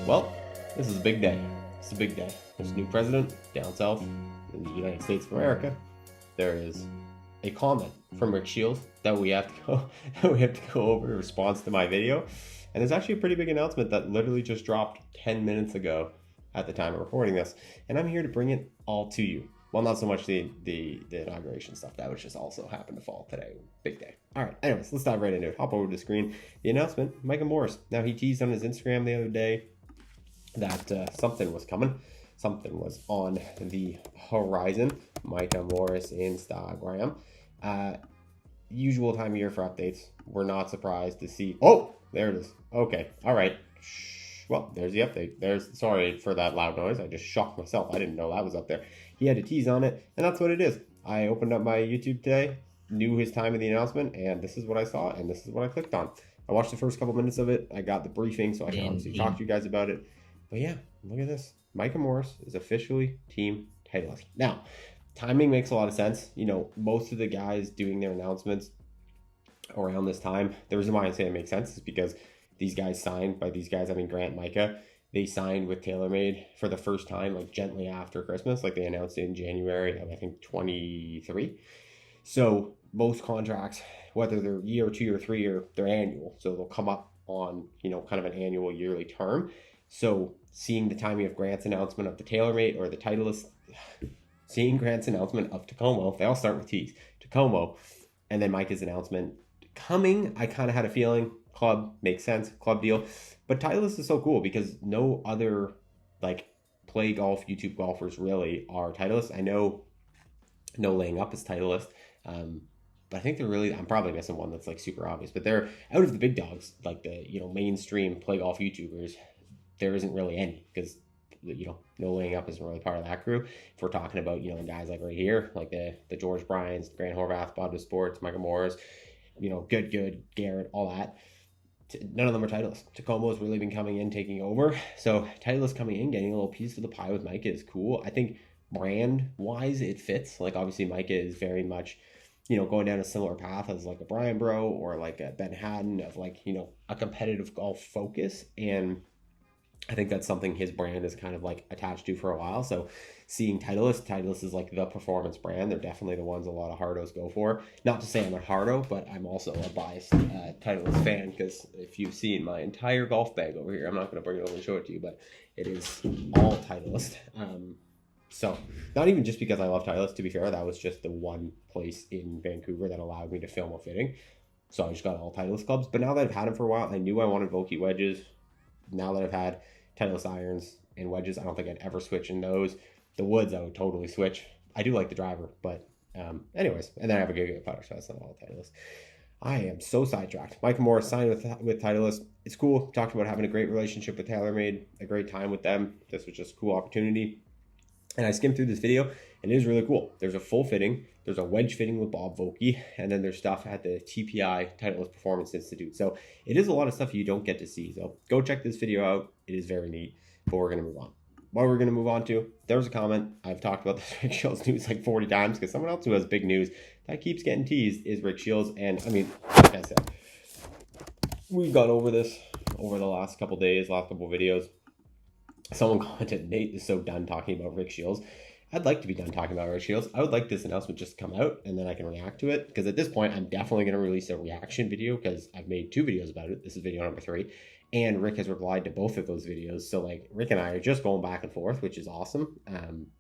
Well, this is a big day. It's a big day. There's a new president down south in the United States of America. There is a comment from Rick Shields that we have to go over in response to my video. And there's actually a pretty big announcement that literally just dropped 10 minutes ago at the time of recording this. And I'm here to bring it all to you. Well, not so much the inauguration stuff. That was just also happened to fall today. Big day. All right. Anyways, let's dive right into it. Hop over to the screen. The announcement, Micah Morris. Now, he teased on his Instagram the other day that something was coming. Something was on the horizon. Micah Morris Instagram. Usual time of year for updates. We're not surprised to see. Oh, there it is. Okay. All right. Well, there's the update. Sorry for that loud noise. I just shocked myself. I didn't know that was up there. He had a tease on it, and that's what it is. I opened up my YouTube today, knew his time of the announcement, and this is what I saw, and this is what I clicked on. I watched the first couple minutes of it. I got the briefing, so I can obviously talk to you guys about it. But yeah, look at this. Micah Morris is officially team Titleist. Now, timing makes a lot of sense. You know, most of the guys doing their announcements around this time, the reason why I say it makes sense is because these guys signed, by these guys I mean Grant, Micah, they signed with Taylormade for the first time, like gently after Christmas, like they announced in January of, I think, 23. So most contracts, whether they're year or 2 or 3 year, they're annual. So they'll come up on, you know, kind of an annual yearly term. So seeing the timing of Grant's announcement of the Taylormade or the Titleist, seeing Grant's announcement of Tacoma, they all start with T's, Tacoma, and then Micah's announcement coming, I kind of had a feeling club makes sense, club deal. But Titleist is so cool because no other like play golf YouTube golfers really are Titleist. I know No Laying Up is Titleist, but I think they're really, I'm probably missing one that's like super obvious, but they're out of the big dogs, like the, you know, mainstream play golf YouTubers. There isn't really any because, you know, No Laying Up isn't really part of that crew. If we're talking about, you know, guys like right here, like the George Bryans, Grant Horvath, Bob to Sports, Micah Morris, you know, good, Garrett, all that. None of them are Titleist. Tacoma's really been coming in, taking over. So Titleist coming in, getting a little piece of the pie with Micah is cool. I think brand-wise, it fits. Like, obviously, Micah is very much, you know, going down a similar path as like a Brian Bro or like a Ben Haddon of like, you know, a competitive golf focus. And I think that's something his brand is kind of like attached to for a while. So seeing Titleist is like the performance brand. They're definitely the ones a lot of hardos go for. Not to say I'm a hardo, but I'm also a biased Titleist fan because if you've seen my entire golf bag over here, I'm not going to bring it over and show it to you, but it is all Titleist. So not even just because I love Titleist, to be fair, that was just the one place in Vancouver that allowed me to film a fitting. So I just got all Titleist clubs. But now that I've had them for a while, I knew I wanted Vokey wedges. Now that I've had Titleist irons and wedges, I don't think I'd ever switch in those. The woods, I would totally switch. I do like the driver, but anyways. And then I have a good putter, so that's not all Titleist. I am so sidetracked. Micah Morris signed with Titleist. It's cool. Talked about having a great relationship with Taylormade, a great time with them. This was just a cool opportunity. And I skimmed through this video, and it is really cool. There's a full fitting. There's a wedge fitting with Bob Vokey, and then there's stuff at the TPI, Titleist Performance Institute. So it is a lot of stuff you don't get to see. So go check this video out. It is very neat, but we're going to move on. What we're going to move on to, there was a comment. I've talked about this Rick Shields news like 40 times because someone else who has big news that keeps getting teased is Rick Shields. And I mean, like I said, we've gone over this over the last couple days, last couple videos. Someone commented, Nate is so done talking about Rick Shields. I'd like to be done talking about Rick Shields. I would like this announcement just to come out and then I can react to it. Because at this point, I'm definitely going to release a reaction video because I've made 2 videos about it. This is video number 3. And Rick has replied to both of those videos. So like Rick and I are just going back and forth, which is awesome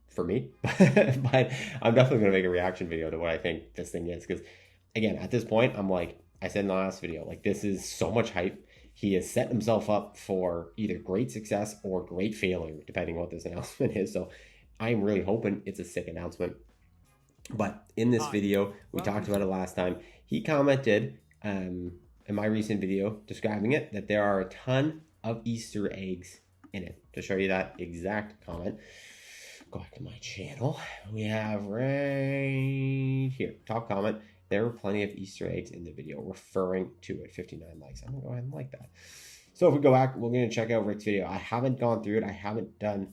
for me. But I'm definitely going to make a reaction video to what I think this thing is. Because again, at this point, I'm like, I said in the last video, like this is so much hype. He has set himself up for either great success or great failure, depending on what this announcement is. So I'm really hoping it's a sick announcement. But in this video, we talked about it last time. He commented in my recent video describing it that there are a ton of Easter eggs in it. To show you that exact comment, go back to my channel. We have right here, top comment. There were plenty of Easter eggs in the video referring to it. 59 likes. I'm going to go ahead and like that. So if we go back, we're going to check out Rick's video. I haven't gone through it. I haven't done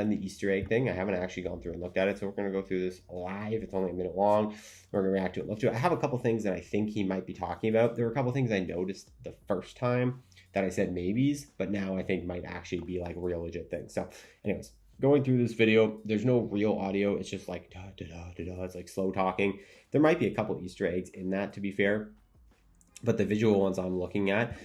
the Easter egg thing. I haven't actually gone through and looked at it. So we're going to go through this live. It's only a minute long. We're going to react to it, look to it. I have a couple things that I think he might be talking about. There were a couple things I noticed the first time that I said maybes, but now I think might actually be like real legit things. So anyways, going through this video, there's no real audio. It's just like da da da da da. It's like slow talking. There might be a couple Easter eggs in that, to be fair, but the visual ones I'm looking at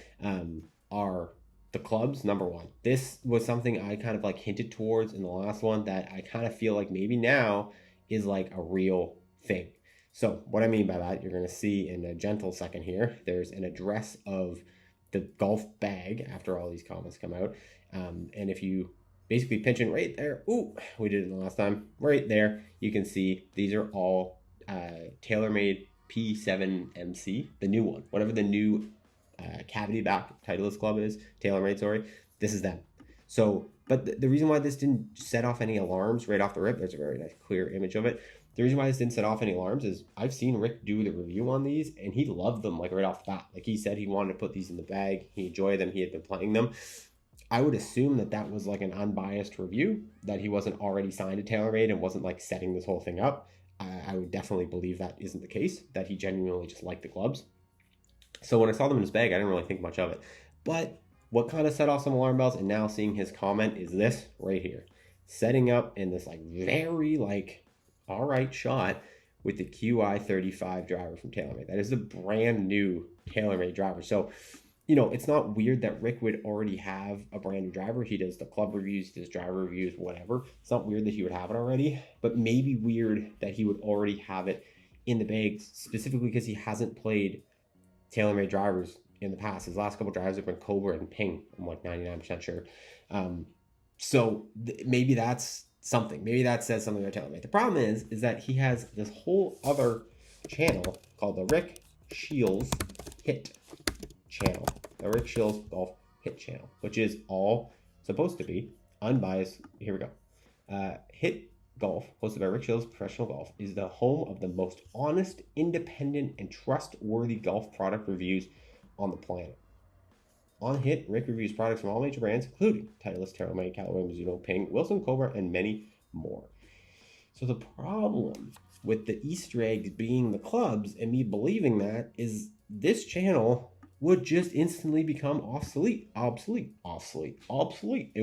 are the clubs. Number one, this was something I kind of like hinted towards in the last one that I kind of feel like maybe now is like a real thing. So what I mean by that, you're going to see in a gentle second here, there's an address of the golf bag after all these comments come out. And if you basically pinch in right there, ooh, we did it the last time, right there, you can see these are all Taylormade P7MC, the new one, whatever the new cavity back Titleist club is, Taylormade, sorry, this is them. So, but the reason why this didn't set off any alarms right off the rip, there's a very nice clear image of it. The reason why this didn't set off any alarms is I've seen Rick do the review on these and he loved them like right off the bat. Like he said he wanted to put these in the bag. He enjoyed them. He had been playing them. I would assume that that was like an unbiased review, that he wasn't already signed to Taylormade and wasn't like setting this whole thing up. I would definitely believe that isn't the case, that he genuinely just liked the clubs. So when I saw them in his bag, I didn't really think much of it. But what kind of set off some alarm bells, and now seeing his comment, is this right here. Setting up in this like very like all right shot with the QI35 driver from Taylormade. That is a brand new Taylormade driver. So, you know, it's not weird that Rick would already have a brand new driver. He does the club reviews, he does driver reviews, whatever. It's not weird that he would have it already, but maybe weird that he would already have it in the bag, specifically because he hasn't played Taylormade drivers in the past. His last couple drives have been Cobra and Ping. I'm like 99% sure. So maybe that's something. Maybe that says something about Taylormade. The problem is that he has this whole other channel called the Rick Shields Hit channel. The Rick Shields Golf Hit channel, which is all supposed to be unbiased. Here we go. Hit Golf, hosted by Rick Shields Professional Golf, is the home of the most honest, independent, and trustworthy golf product reviews on the planet. On Hit, Rick reviews products from all major brands, including Titleist, Taylormade, Callaway, Mizuno, Ping, Wilson, Cobra, and many more. So the problem with the Easter eggs being the clubs and me believing that is this channel would just instantly become obsolete. It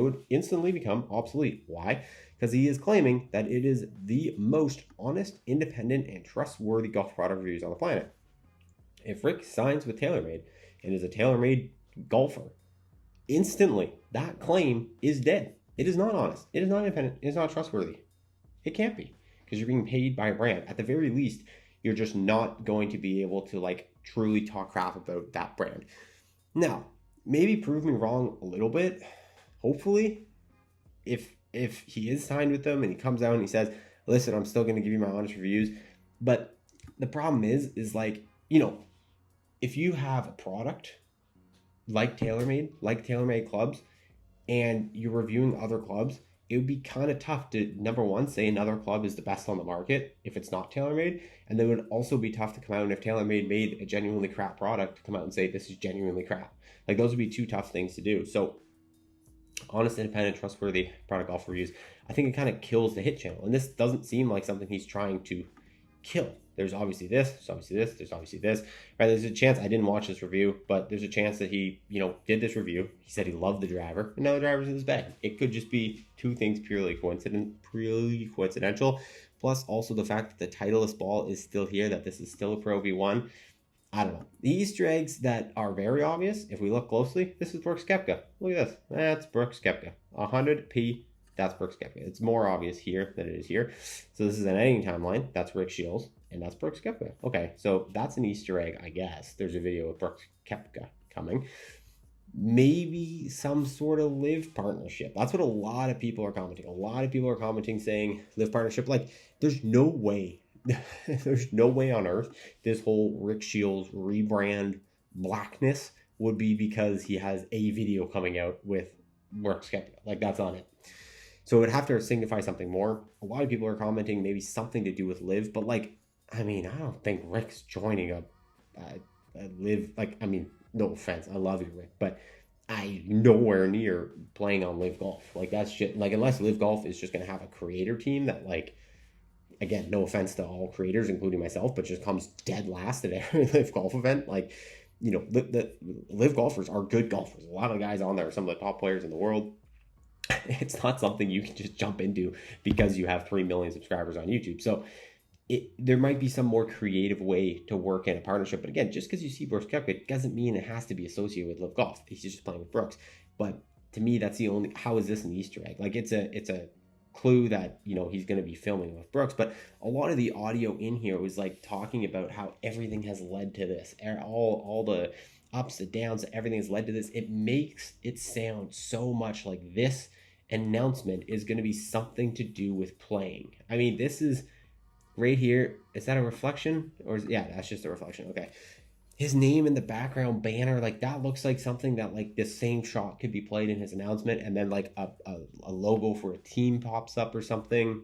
would instantly become obsolete. Why? Because he is claiming that it is the most honest, independent, and trustworthy golf product reviews on the planet. If Rick signs with Taylormade and is a Taylormade golfer, instantly that claim is dead. It is not honest. It is not independent. It is not trustworthy. It can't be, because you're being paid by a brand. At the very least, you're just not going to be able to like truly talk crap about that brand. Now, maybe prove me wrong a little bit. Hopefully, if he is signed with them and he comes out and he says, listen, I'm still going to give you my honest reviews. But the problem is like, you know, if you have a product like Taylormade clubs, and you're reviewing other clubs, it would be kind of tough to, number one, say another club is the best on the market if it's not Taylormade. And then it would also be tough to come out, and if Taylormade made a genuinely crap product, to come out and say this is genuinely crap. Like, those would be two tough things to do. So honest, independent, trustworthy product golf reviews, I think it kind of kills the Hit channel. And this doesn't seem like something he's trying to kill. There's obviously this, there's obviously this, there's obviously this. Right? There's a chance, I didn't watch this review, but there's a chance that he, you know, did this review. He said he loved the driver, and now the driver's in his bag. It could just be two things purely coincidental. Plus also the fact that the Titleist ball is still here, that this is still a Pro V1. I don't know. The Easter eggs that are very obvious, if we look closely, this is Brooks Koepka. Look at this. That's Brooks Koepka. 100p. That's Brooks Koepka. It's more obvious here than it is here. So this is an editing timeline. That's Rick Shields, and that's Brooks Koepka. Okay, so that's an Easter egg, I guess. There's a video of Brooks Koepka coming. Maybe some sort of live partnership. That's what a lot of people are commenting. A lot of people are commenting saying live partnership. Like, there's no way. There's no way on earth this whole Rick Shields rebrand blackness would be because he has a video coming out with Brooks Koepka. Like, that's on it. So it would have to signify something more. A lot of people are commenting maybe something to do with live, but like, I mean, I don't think Rick's joining a live. Like, I mean, no offense, I love you, Rick, but I nowhere near playing on live golf. Like, that's just like, unless live golf is just gonna have a creator team that, like, again, no offense to all creators, including myself, but just comes dead last at every live golf event. Like, the live golfers are good golfers. A lot of the guys on there are some of the top players in the world. It's not something you can just jump into because you have 3 million subscribers on YouTube. So there might be some more creative way to work in a partnership. But again, just because you see Brooks Koepka doesn't mean it has to be associated with Live Golf. He's just playing with Brooks. But to me, that's the only, how is this an Easter egg? Like it's a clue that, he's going to be filming with Brooks. But a lot of the audio in here was like talking about how everything has led to this. All the ups and downs, everything has led to this. It makes it sound so much like this announcement is going to be something to do with playing. I mean, this is right here. Is that a reflection? Yeah, that's just a reflection. Okay. His name in the background banner, like that looks like something that like the same shot could be played in his announcement, and then like a logo for a team pops up or something,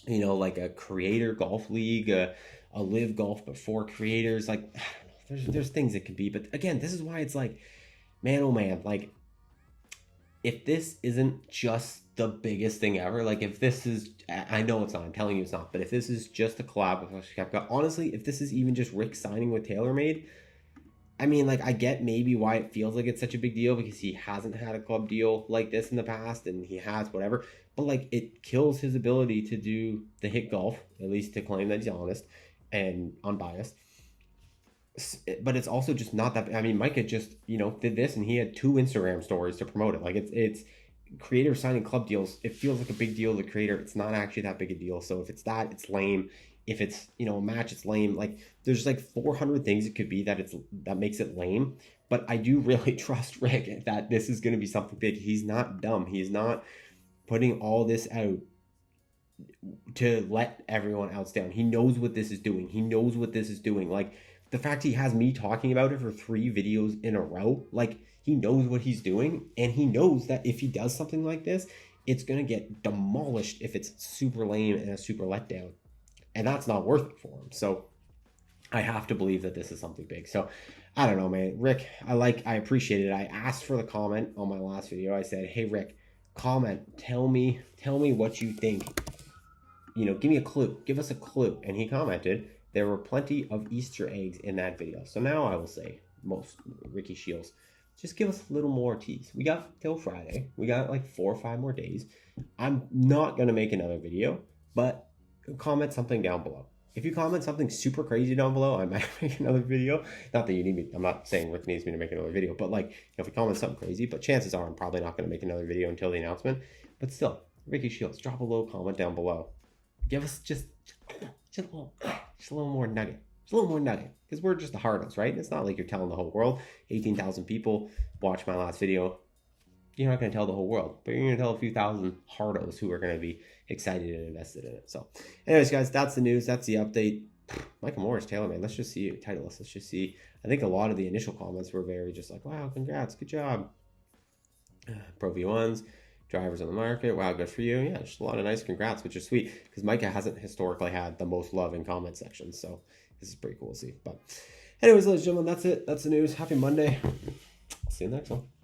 like a creator golf league, a live golf but for creators. Like, I don't know, there's things it could be, but again, this is why it's like, man, oh man, like if this isn't just the biggest thing ever, like if this is, I know it's not, I'm telling you it's not, but if this is just a collab with Koepka, honestly, if this is even just Rick signing with Taylormade, I mean, like I get maybe why it feels like it's such a big deal because he hasn't had a club deal like this in the past, and he has whatever, but like it kills his ability to do the hit golf, at least to claim that he's honest and unbiased. But it's also just not that. I mean, Micah just did this, and he had 2 Instagram stories to promote it. Like it's creators signing club deals. It feels like a big deal to the creator. It's not actually that big a deal. So if it's that, it's lame. If it's a match, it's lame. Like there's like 400 things it could be that makes it lame. But I do really trust Rick that this is going to be something big. He's not dumb. He's not putting all this out to let everyone else down. He knows what this is doing. Like the fact he has me talking about it for 3 videos in a row, like he knows what he's doing, and he knows that if he does something like this, it's going to get demolished if it's super lame and a super letdown, and that's not worth it for him. So I have to believe that this is something big. So I don't know, man. Rick, I appreciate it. I asked for the comment on my last video. I said, hey Rick, comment, tell me what you think. Give me a clue, give us a clue. And he commented, there were plenty of Easter eggs in that video. So now I will say, most Ricky Shields, just give us a little more tease. We got till Friday. We got like 4 or 5 more days. I'm not going to make another video, but comment something down below. If you comment something super crazy down below, I might make another video. Not that you need me. I'm not saying Rick needs me to make another video, but like, if you comment something crazy, but chances are I'm probably not going to make another video until the announcement. But still, Ricky Shields, drop a little comment down below. Give us just a little more nugget. Just a little more nugget. Because we're just the hardos, right? It's not like you're telling the whole world. 18,000 people watched my last video. You're not going to tell the whole world, but you're going to tell a few thousand hardos who are going to be excited and invested in it. So anyways, guys, that's the news. That's the update. Micah Morris, Taylormade. Let's just see Titleist. Let's just see. I think a lot of the initial comments were very just like, wow, congrats. Good job. Pro V1s. Drivers on the market. Wow, good for you. Yeah, just a lot of nice congrats, which is sweet because Micah hasn't historically had the most love in comment sections. So this is pretty cool to see. But anyways, ladies and gentlemen, that's it. That's the news. Happy Monday. See you next one.